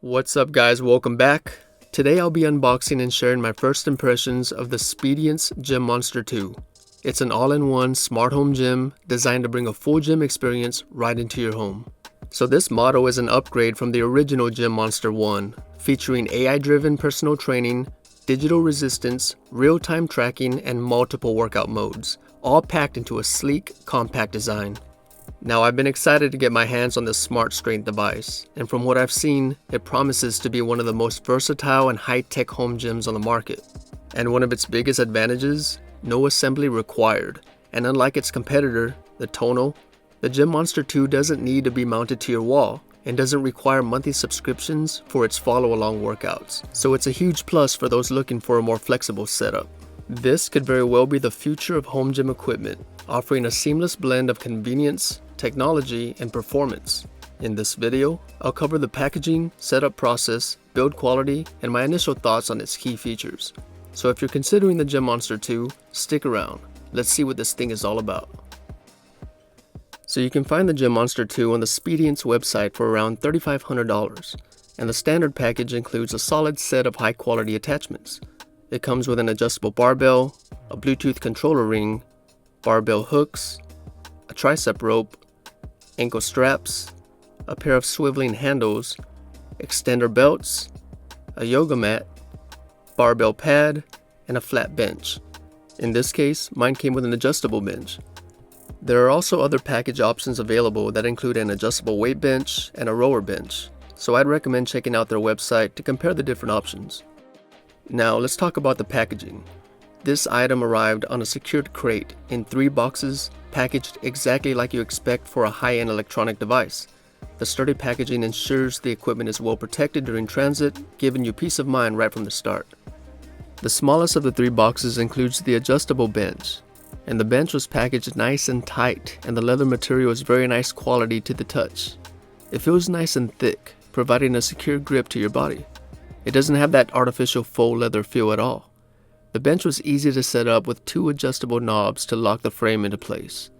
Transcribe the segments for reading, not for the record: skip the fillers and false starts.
What's up guys, welcome back. Today I'll be unboxing and sharing my first impressions of the Speediance Gym Monster 2. It's an all-in-one smart home gym designed to bring a full gym experience right into your home. So this model is an upgrade from the original Gym Monster 1, featuring AI-driven personal training, digital resistance, real-time tracking, and multiple workout modes, all packed into a sleek, compact design. Now I've been excited to get my hands on this smart strength device, and from what I've seen, it promises to be one of the most versatile and high-tech home gyms on the market. And one of its biggest advantages, no assembly required, and unlike its competitor, the Tonal, the Gym Monster 2 doesn't need to be mounted to your wall and doesn't require monthly subscriptions for its follow-along workouts, so it's a huge plus for those looking for a more flexible setup. This could very well be the future of home gym equipment, offering a seamless blend of convenience, technology, and performance. In this video, I'll cover the packaging, setup process, build quality, and my initial thoughts on its key features. So if you're considering the Gym Monster 2, stick around. Let's see what this thing is all about. So you can find the Gym Monster 2 on the Speediance website for around $3,500, and the standard package includes a solid set of high-quality attachments. It comes with an adjustable barbell, a Bluetooth controller ring, barbell hooks, a tricep rope, ankle straps, a pair of swiveling handles, extender belts, a yoga mat, barbell pad, and a flat bench. In this case, mine came with an adjustable bench. There are also other package options available that include an adjustable weight bench and a rower bench, so I'd recommend checking out their website to compare the different options. Now let's talk about the packaging. This item arrived on a secured crate in 3 boxes, packaged exactly like you expect for a high-end electronic device. The sturdy packaging ensures the equipment is well protected during transit, giving you peace of mind right from the start. The smallest of the 3 boxes includes the adjustable bench, and the bench was packaged nice and tight, and the leather material is very nice quality to the touch. It feels nice and thick, providing a secure grip to your body. It doesn't have that artificial faux leather feel at all. The bench was easy to set up with 2 adjustable knobs to lock the frame into place.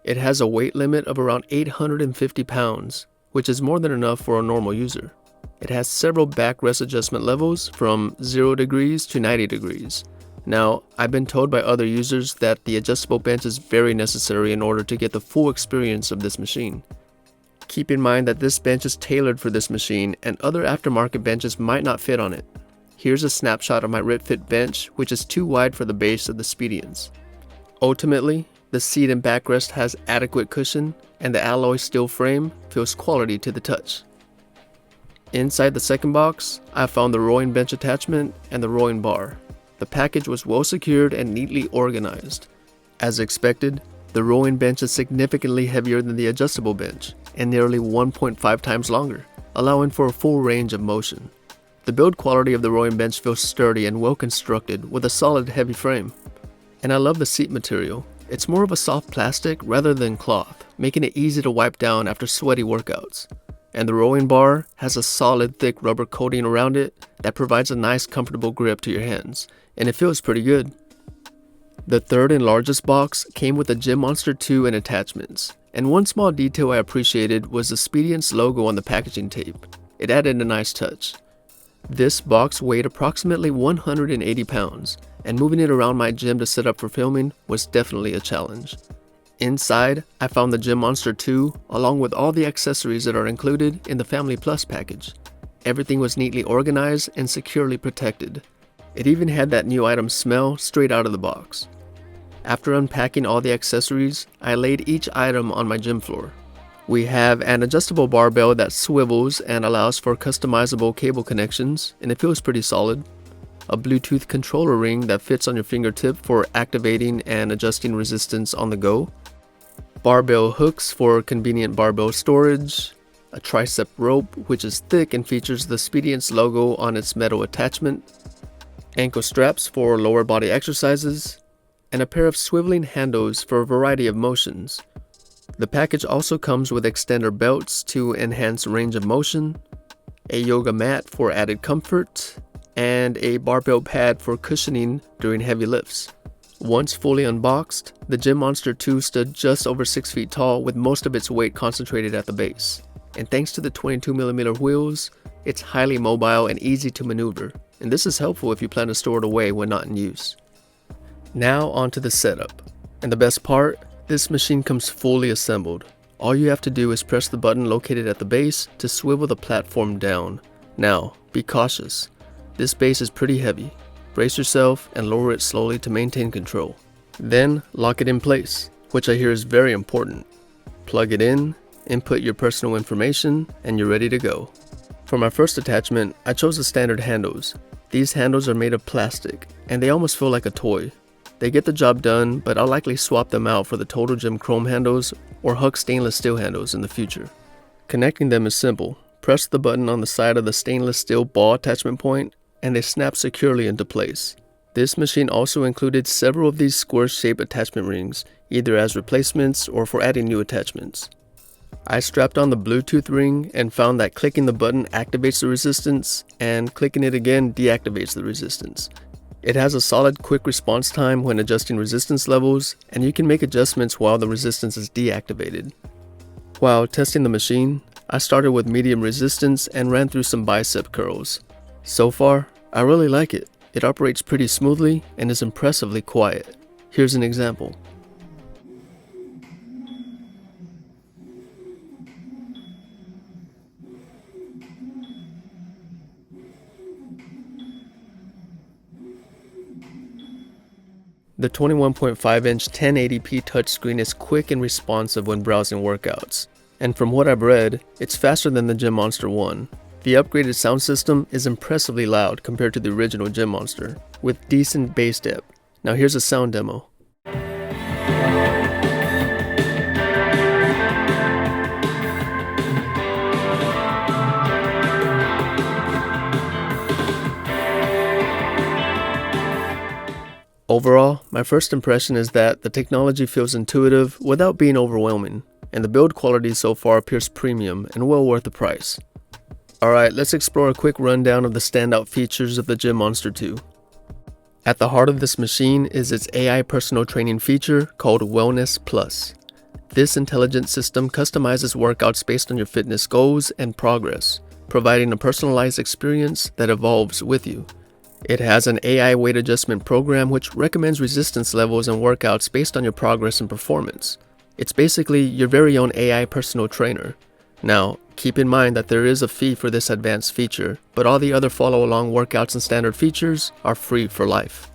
It has a weight limit of around 850 pounds, which is more than enough for a normal user. It has several backrest adjustment levels from 0 degrees to 90 degrees. Now, I've been told by other users that the adjustable bench is very necessary in order to get the full experience of this machine. Keep in mind that this bench is tailored for this machine and other aftermarket benches might not fit on it. Here's a snapshot of my RipFit bench, which is too wide for the base of the Speediance. Ultimately, the seat and backrest has adequate cushion, and the alloy steel frame feels quality to the touch. Inside the second box, I found the rowing bench attachment and the rowing bar. The package was well secured and neatly organized. As expected, the rowing bench is significantly heavier than the adjustable bench and nearly 1.5 times longer, allowing for a full range of motion. The build quality of the rowing bench feels sturdy and well constructed with a solid heavy frame. And I love the seat material. It's more of a soft plastic rather than cloth, making it easy to wipe down after sweaty workouts. And the rowing bar has a solid thick rubber coating around it that provides a nice comfortable grip to your hands, and it feels pretty good. The third and largest box came with the Gym Monster 2 and attachments, and one small detail I appreciated was the Speediance logo on the packaging tape. It added a nice touch. This box weighed approximately 180 pounds, and moving it around my gym to set up for filming was definitely a challenge. Inside, I found the Gym Monster 2 along with all the accessories that are included in the Family Plus package. Everything was neatly organized and securely protected. It even had that new item smell straight out of the box. After unpacking all the accessories, I laid each item on my gym floor. We have an adjustable barbell that swivels and allows for customizable cable connections, and it feels pretty solid. A Bluetooth controller ring that fits on your fingertip for activating and adjusting resistance on the go. Barbell hooks for convenient barbell storage. A tricep rope, which is thick and features the Speediance logo on its metal attachment. Ankle straps for lower body exercises. And a pair of swiveling handles for a variety of motions. The package also comes with extender belts to enhance range of motion, a yoga mat for added comfort, and a barbell pad for cushioning during heavy lifts. Once fully unboxed, the Gym Monster 2 stood just over 6 feet tall with most of its weight concentrated at the base. and thanks to the 22mm wheels, it's highly mobile and easy to maneuver, and this is helpful if you plan to store it away when not in use. Now onto the setup, and the best part, this machine comes fully assembled. All you have to do is press the button located at the base to swivel the platform down. Now, be cautious. This base is pretty heavy. Brace yourself and lower it slowly to maintain control. Then, lock it in place, which I hear is very important. Plug it in, input your personal information, and you're ready to go. For my first attachment, I chose the standard handles. These handles are made of plastic, and they almost feel like a toy. They get the job done, but I'll likely swap them out for the Total Gym chrome handles or Huck stainless steel handles in the future. Connecting them is simple. Press the button on the side of the stainless steel ball attachment point, and they snap securely into place. This machine also included several of these square-shaped attachment rings, either as replacements or for adding new attachments. I strapped on the Bluetooth ring and found that clicking the button activates the resistance, and clicking it again deactivates the resistance. It has a solid quick response time when adjusting resistance levels, and you can make adjustments while the resistance is deactivated. While testing the machine, I started with medium resistance and ran through some bicep curls. So far, I really like it. It operates pretty smoothly and is impressively quiet. Here's an example. The 21.5-inch 1080p touchscreen is quick and responsive when browsing workouts, and from what I've read, it's faster than the Gym Monster 1. The upgraded sound system is impressively loud compared to the original Gym Monster, with decent bass depth. Now here's a sound demo. Overall, my first impression is that the technology feels intuitive without being overwhelming, and the build quality so far appears premium and well worth the price. Alright, let's explore a quick rundown of the standout features of the Gym Monster 2. At the heart of this machine is its AI personal training feature called Wellness Plus. This intelligent system customizes workouts based on your fitness goals and progress, providing a personalized experience that evolves with you. It has an AI weight adjustment program which recommends resistance levels and workouts based on your progress and performance. It's basically your very own AI personal trainer. Now, keep in mind that there is a fee for this advanced feature, but all the other follow-along workouts and standard features are free for life.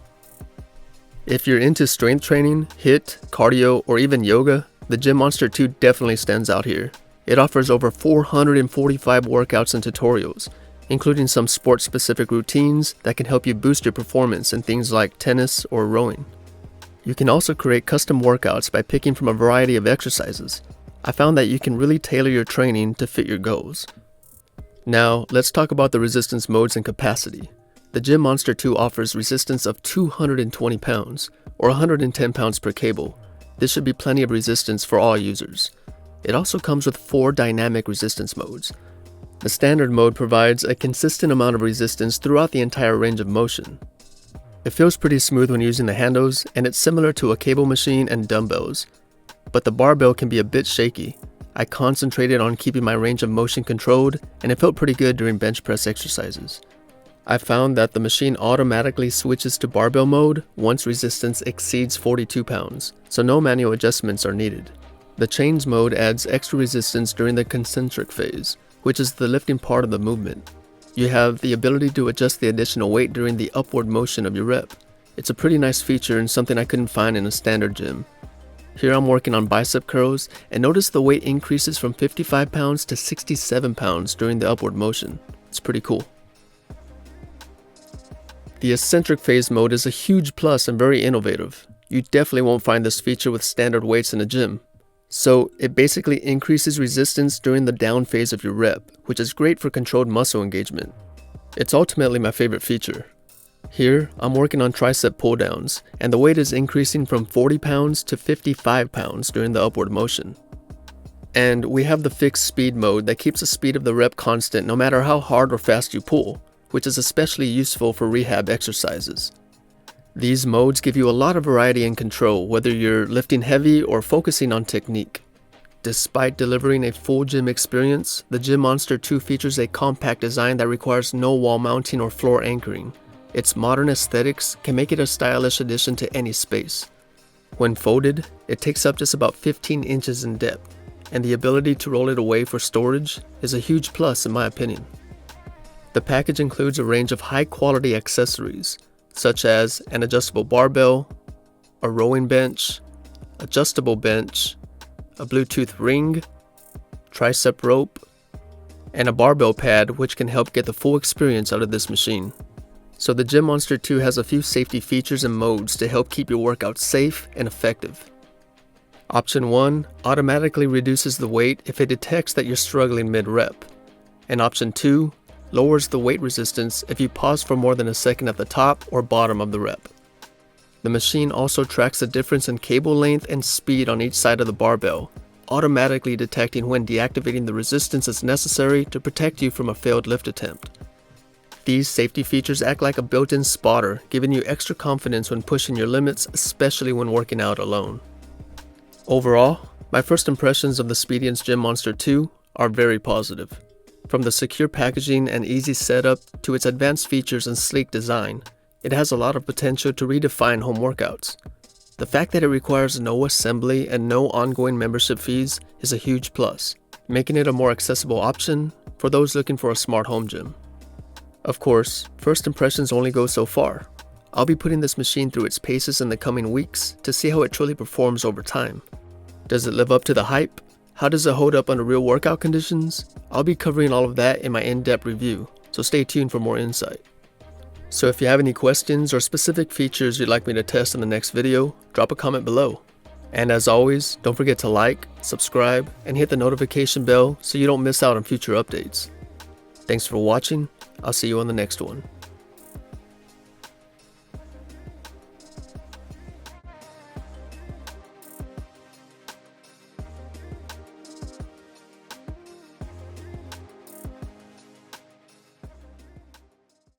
If you're into strength training, HIIT, cardio, or even yoga, the Gym Monster 2 definitely stands out here. It offers over 445 workouts and tutorials, including some sport-specific routines that can help you boost your performance in things like tennis or rowing. You can also create custom workouts by picking from a variety of exercises. I found that you can really tailor your training to fit your goals. Now, let's talk about the resistance modes and capacity. The Gym Monster 2 offers resistance of 220 pounds, or 110 pounds per cable. This should be plenty of resistance for all users. It also comes with 4 dynamic resistance modes. The standard mode provides a consistent amount of resistance throughout the entire range of motion. It feels pretty smooth when using the handles, and it's similar to a cable machine and dumbbells. But the barbell can be a bit shaky. I concentrated on keeping my range of motion controlled, and it felt pretty good during bench press exercises. I found that the machine automatically switches to barbell mode once resistance exceeds 42 pounds, so no manual adjustments are needed. The chains mode adds extra resistance during the concentric phase, which is the lifting part of the movement. You have the ability to adjust the additional weight during the upward motion of your rep. It's a pretty nice feature and something I couldn't find in a standard gym. Here I'm working on bicep curls, and notice the weight increases from 55 pounds to 67 pounds during the upward motion. It's pretty cool. The eccentric phase mode is a huge plus and very innovative. You definitely won't find this feature with standard weights in a gym. So it basically increases resistance during the down phase of your rep, which is great for controlled muscle engagement. It's ultimately my favorite feature. Here, I'm working on tricep pull downs, and the weight is increasing from 40 pounds to 55 pounds during the upward motion. And we have the fixed speed mode that keeps the speed of the rep constant no matter how hard or fast you pull, which is especially useful for rehab exercises. These modes give you a lot of variety and control, whether you're lifting heavy or focusing on technique. Despite delivering a full gym experience, the Gym Monster 2 features a compact design that requires no wall mounting or floor anchoring. Its modern aesthetics can make it a stylish addition to any space. When folded, it takes up just about 15 inches in depth, and the ability to roll it away for storage is a huge plus in my opinion. The package includes a range of high-quality accessories, such as an adjustable barbell, a rowing bench, adjustable bench, a Bluetooth ring, tricep rope, and a barbell pad which can help get the full experience out of this machine. So the Gym Monster 2 has a few safety features and modes to help keep your workout safe and effective. Option 1 automatically reduces the weight if it detects that you're struggling mid-rep. And Option 2 lowers the weight resistance if you pause for more than a second at the top or bottom of the rep. The machine also tracks the difference in cable length and speed on each side of the barbell, automatically detecting when deactivating the resistance is necessary to protect you from a failed lift attempt. These safety features act like a built-in spotter, giving you extra confidence when pushing your limits, especially when working out alone. Overall, my first impressions of the Speediance Gym Monster 2 are very positive. From the secure packaging and easy setup to its advanced features and sleek design, it has a lot of potential to redefine home workouts. The fact that it requires no assembly and no ongoing membership fees is a huge plus, making it a more accessible option for those looking for a smart home gym. Of course, first impressions only go so far. I'll be putting this machine through its paces in the coming weeks to see how it truly performs over time. Does it live up to the hype? How does it hold up under real workout conditions? I'll be covering all of that in my in-depth review, so stay tuned for more insight. So if you have any questions or specific features you'd like me to test in the next video, drop a comment below. And as always, don't forget to like, subscribe, and hit the notification bell so you don't miss out on future updates. Thanks for watching. I'll see you on the next one.